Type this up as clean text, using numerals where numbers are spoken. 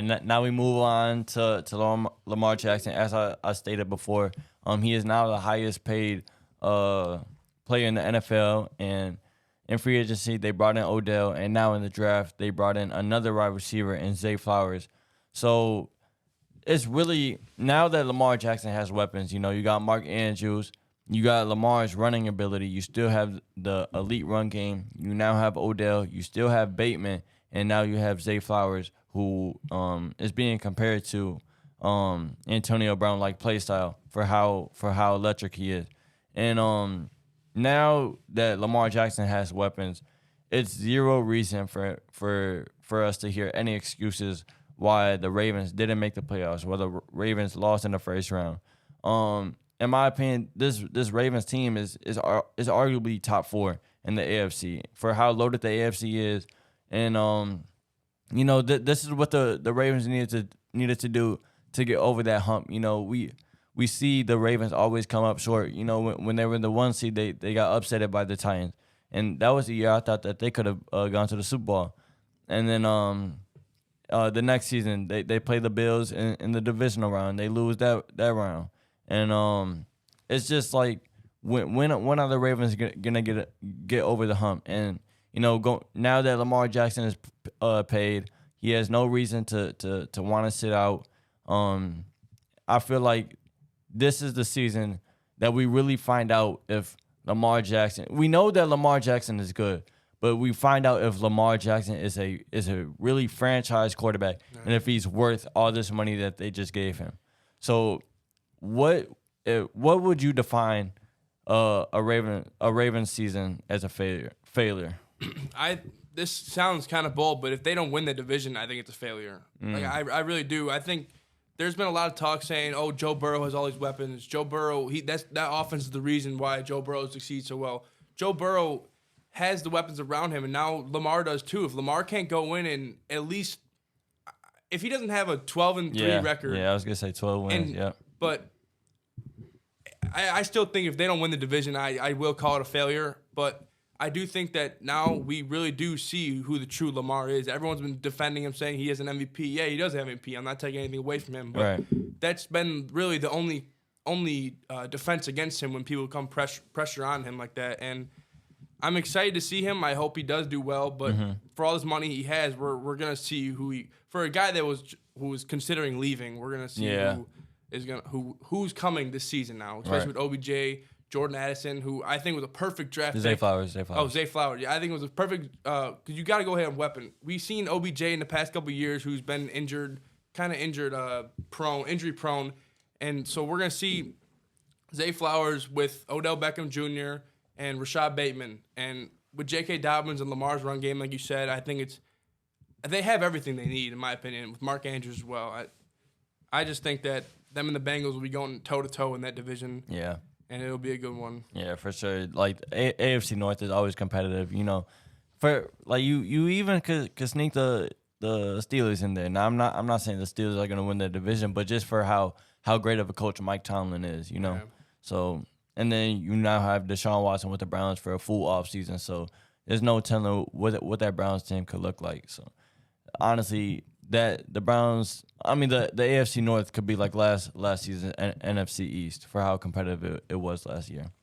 And now we move on to Lamar Jackson. As I stated before, he is now the highest paid player in the NFL. And in free agency, they brought in Odell, and now in the draft, they brought in another wide receiver in Zay Flowers. So it's really, now that Lamar Jackson has weapons, you got Mark Andrews, you got Lamar's running ability, you still have the elite run game, you now have Odell, you still have Bateman, and now you have Zay Flowers, who is being compared to Antonio Brown like play style for how electric he is. And now that Lamar Jackson has weapons, it's zero reason for us to hear any excuses why the Ravens didn't make the playoffs, why the Ravens lost in the first round. In my opinion, this Ravens team is arguably top 4 in the AFC for how loaded the AFC is, and this is what the Ravens needed to do to get over that hump. We see the Ravens always come up short. When they were in the 1 seed, they got upset by the Titans, and that was the year I thought that they could have gone to the Super Bowl. And then the next season they play the Bills in the divisional round. They lose that round, and it's just like when are the Ravens gonna get over the hump? And now that Lamar Jackson is paid, he has no reason to want to sit out. I feel like this is the season that we really find out if Lamar Jackson. We know that Lamar Jackson is good, but we find out if Lamar Jackson is a really franchise quarterback, and if he's worth all this money that they just gave him. So, what would you define a Ravens season as a failure? This sounds kind of bold, but if they don't win the division, I think it's a failure. Like I really do. I think there's been a lot of talk saying, "Oh, Joe Burrow has all these weapons. Joe Burrow, that offense is the reason why Joe Burrow succeeds so well." Joe Burrow has the weapons around him, and now Lamar does too. If Lamar can't go in and at least, if he doesn't have a 12-3 record, I was gonna say 12 wins. But I still think if they don't win the division, I will call it a failure. But I do think that now we really do see who the true Lamar is. Everyone's been defending him, saying he has an MVP. Yeah, he does have MVP. I'm not taking anything away from him, but that's been really the only defense against him when people come pressure on him like that. And I'm excited to see him. I hope he does do well. But for all this money he has, we're gonna see for a guy who was considering leaving, we're gonna see who's coming this season now, especially with OBJ. Jordan Addison, who I think was a perfect draft pick. Zay Flowers. Oh, Zay Flowers. Yeah, I think it was a perfect because you got to go ahead and weapon. We've seen OBJ in the past couple of years who's been injury prone. And so we're going to see Zay Flowers with Odell Beckham Jr. and Rashad Bateman. And with J.K. Dobbins and Lamar's run game, like you said, I think they have everything they need, in my opinion, with Mark Andrews as well. I just think that them and the Bengals will be going toe-to-toe in that division. Yeah. And it'll be a good one. Yeah, for sure. Like AFC North is always competitive. For like you even could sneak the Steelers in there. Now I'm not saying the Steelers are gonna win the division, but just for how great of a coach Mike Tomlin is, Yeah. So and then you now have Deshaun Watson with the Browns for a full off season. So there's no telling what that Browns team could look like. So honestly, that the Browns, the AFC North could be like last season NFC East for how competitive it was last year.